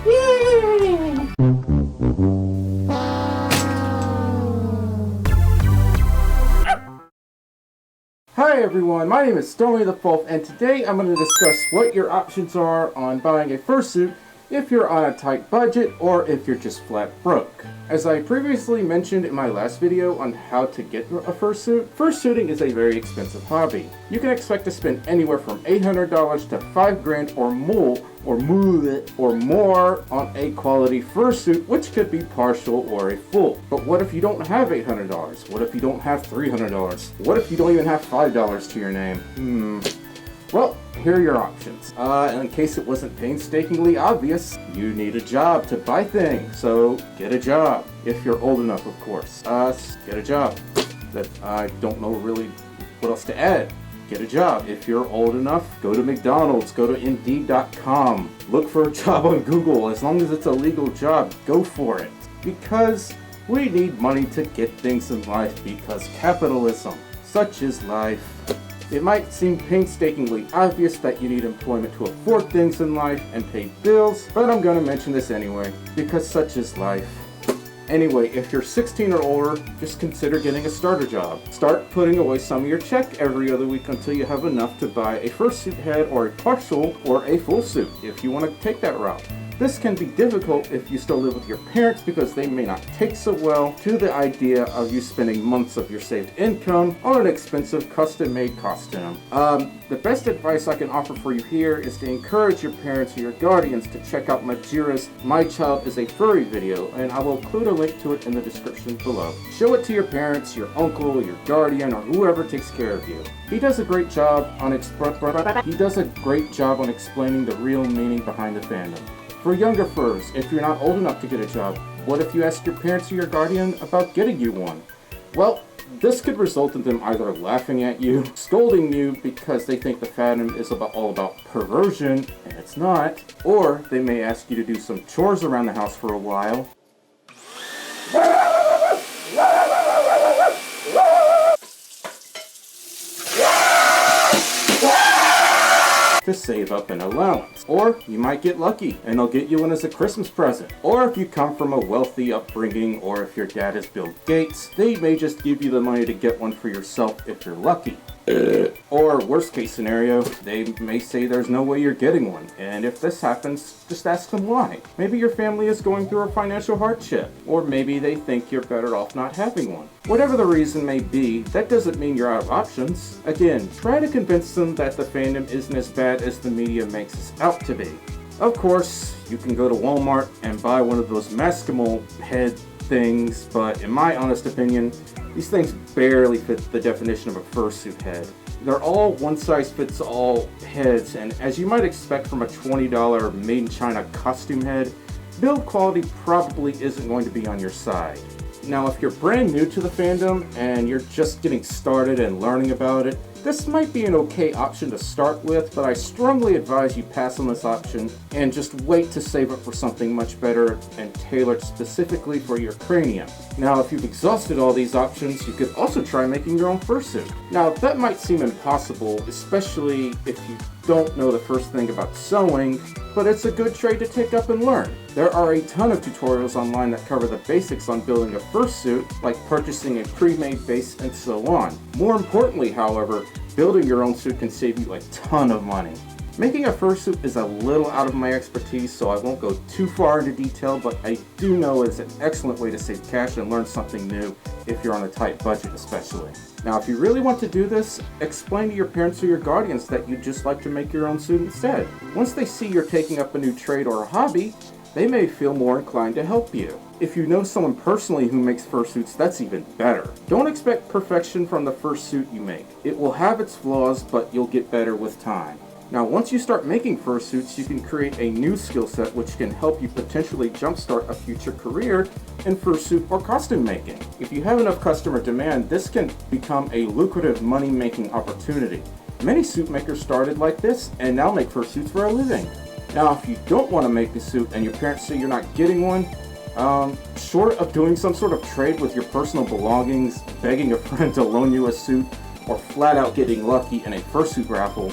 Yay! Hi everyone, my name is Stormi the Folf, and today I'm going to discuss what your options are on buying a fursuit if you're on a tight budget or if you're just flat broke. As I previously mentioned in my last video on how to get a fursuit, fursuiting is a very expensive hobby. You can expect to spend anywhere from $800 to $5,000 or more on a quality fursuit, which could be partial or a full. But what if you don't have $800? What if you don't have $300? What if you don't even have $5 to your name? Well, here are your options. In case it wasn't painstakingly obvious, you need a job to buy things, so get a job. If you're old enough, of course. Get a job. I don't know really what else to add. Get a job. If you're old enough, go to McDonald's, go to Indeed.com. Look for a job on Google. As long as it's a legal job, go for it. Because we need money to get things in life, because capitalism, such is life. It might seem painstakingly obvious that you need employment to afford things in life and pay bills, but I'm going to mention this anyway, because such is life. Anyway, if you're 16 or older, just consider getting a starter job. Start putting away some of your check every other week until you have enough to buy a fursuit head or a partial or a full suit, if you want to take that route. This can be difficult if you still live with your parents because they may not take so well to the idea of you spending months of your saved income on an expensive custom-made costume. The best advice I can offer for you here is to encourage your parents or your guardians to check out Majira's My Child is a Furry video, and I will include a link to it in the description below. Show it to your parents, your uncle, your guardian, or whoever takes care of you. He does a great job on explaining the real meaning behind the fandom. For younger furs, if you're not old enough to get a job, what if you ask your parents or your guardian about getting you one? Well, this could result in them either laughing at you, scolding you because they think the fandom is all about perversion, and it's not, or they may ask you to do some chores around the house for a while. To save up an allowance. Or you might get lucky and they'll get you one as a Christmas present. Or if you come from a wealthy upbringing, or if your dad is Bill Gates, they may just give you the money to get one for yourself if you're lucky. Or worst case scenario, they may say there's no way you're getting one, and if this happens, just ask them why. Maybe your family is going through a financial hardship, or maybe they think you're better off not having one. Whatever the reason may be, that doesn't mean you're out of options. Again, try to convince them that the fandom isn't as bad as the media makes us out to be. Of course, you can go to Walmart and buy one of those Maskimal head things, but in my honest opinion, these things barely fit the definition of a fursuit head. They're all one-size-fits-all heads, and as you might expect from a $20 made-in-China costume head, build quality probably isn't going to be on your side. Now, if you're brand new to the fandom and you're just getting started and learning about it, this might be an okay option to start with, but I strongly advise you pass on this option and just wait to save up for something much better and tailored specifically for your cranium. Now, if you've exhausted all these options, you could also try making your own fursuit. Now, that might seem impossible, especially if you don't know the first thing about sewing, but it's a good trade to take up and learn. There are a ton of tutorials online that cover the basics on building a fursuit, like purchasing a pre-made base and so on. More importantly, however, building your own suit can save you a ton of money. Making a fursuit is a little out of my expertise, so I won't go too far into detail, but I do know it's an excellent way to save cash and learn something new if you're on a tight budget especially. Now, if you really want to do this, explain to your parents or your guardians that you'd just like to make your own suit instead. Once they see you're taking up a new trade or a hobby, they may feel more inclined to help you. If you know someone personally who makes fursuits, that's even better. Don't expect perfection from the first suit you make. It will have its flaws, but you'll get better with time. Now, once you start making fursuits, you can create a new skill set which can help you potentially jumpstart a future career in fursuit or costume making. If you have enough customer demand, this can become a lucrative money-making opportunity. Many suit makers started like this and now make fursuits for a living. Now, if you don't want to make a suit and your parents say you're not getting one, short of doing some sort of trade with your personal belongings, begging a friend to loan you a suit, or flat out getting lucky in a fursuit raffle,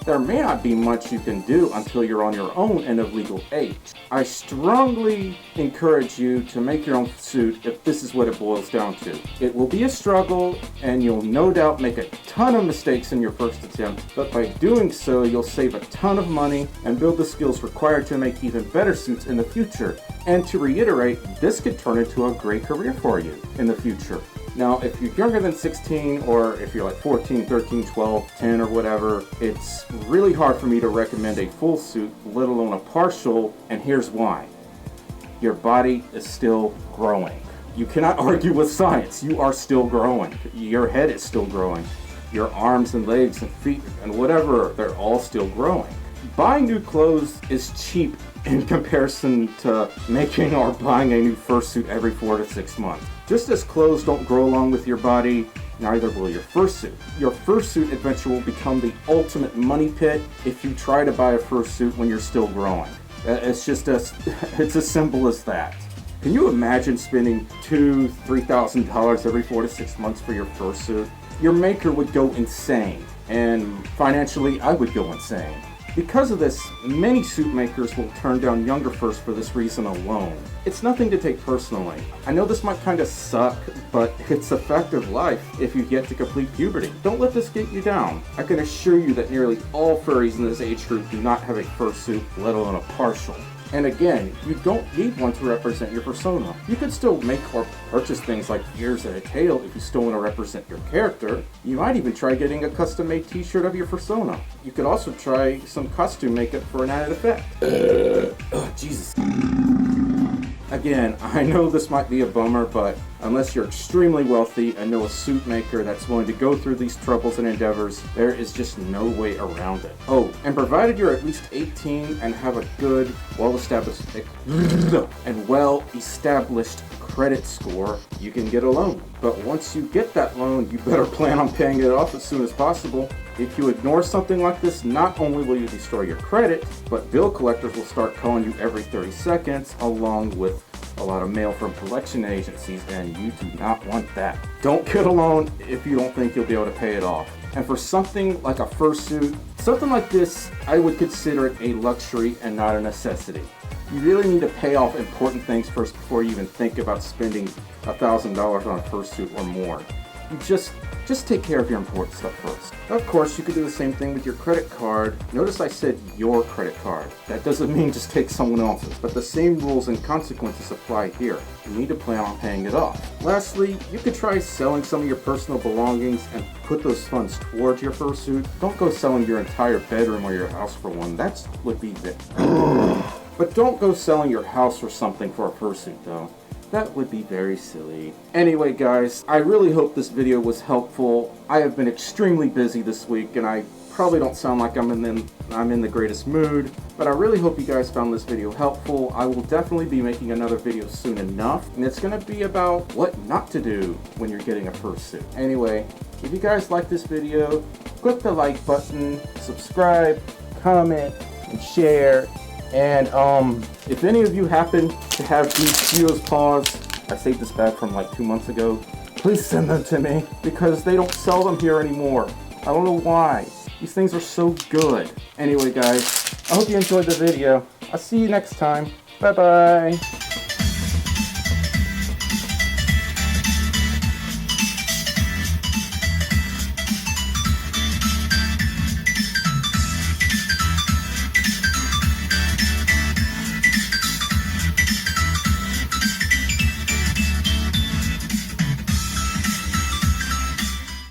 there may not be much you can do until you're on your own and of legal age. I strongly encourage you to make your own suit if this is what it boils down to. It will be a struggle, and you'll no doubt make a ton of mistakes in your first attempt, but by doing so, you'll save a ton of money and build the skills required to make even better suits in the future. And to reiterate, this could turn into a great career for you in the future. Now, if you're younger than 16, or if you're like 14, 13, 12, 10, or whatever, it's really hard for me to recommend a full suit, let alone a partial, and here's why. Your body is still growing. You cannot argue with science. You are still growing. Your head is still growing. Your arms and legs and feet and whatever, they're all still growing. Buying new clothes is cheap in comparison to making or buying a new fursuit every 4 to 6 months. Just as clothes don't grow along with your body, neither will your fursuit. Your fursuit adventure will become the ultimate money pit if you try to buy a fursuit when you're still growing. It's as simple as that. Can you imagine spending $2,000, $3,000 every 4 to 6 months for your fursuit? Your maker would go insane, and financially, I would go insane. Because of this, many suit makers will turn down younger furs for this reason alone. It's nothing to take personally. I know this might kind of suck, but it's a fact of life if you get to complete puberty. Don't let this get you down. I can assure you that nearly all furries in this age group do not have a fursuit, let alone a partial. And again, you don't need one to represent your persona. You could still make or purchase things like ears and a tail if you still want to represent your character. You might even try getting a custom-made t-shirt of your persona. You could also try some costume makeup for an added effect. Oh, Jesus. Again, I know this might be a bummer, but unless you're extremely wealthy and know a suit maker that's willing to go through these troubles and endeavors, there is just no way around it. Oh, and provided you're at least 18 and have a good, well-established credit score, you can get a loan. But once you get that loan, you better plan on paying it off as soon as possible. If you ignore something like this, not only will you destroy your credit, but bill collectors will start calling you every 30 seconds, along with a lot of mail from collection agencies, and you do not want that. Don't get a loan if you don't think you'll be able to pay it off. And for something like a fursuit, something like this, I would consider it a luxury and not a necessity. You really need to pay off important things first before you even think about spending $1,000 on a fursuit or more. You just take care of your important stuff first. Of course, you could do the same thing with your credit card. Notice I said your credit card. That doesn't mean just take someone else's, but the same rules and consequences apply here. You need to plan on paying it off. Lastly, you could try selling some of your personal belongings and put those funds towards your fursuit. Don't go selling your entire bedroom or your house for one. That would be But don't go selling your house or something for a fursuit though. That would be very silly. Anyway guys, I really hope this video was helpful. I have been extremely busy this week and I probably don't sound like I'm in the greatest mood, but I really hope you guys found this video helpful. I will definitely be making another video soon enough, and it's gonna be about what not to do when you're getting a fursuit. Anyway, if you guys like this video, click the like button, subscribe, comment, and share. And if any of you happen to have these Geo's paws, I saved this bag from like 2 months ago, please send them to me because they don't sell them here anymore. I don't know why. These things are so good. Anyway guys, I hope you enjoyed the video. I'll see you next time. Bye bye.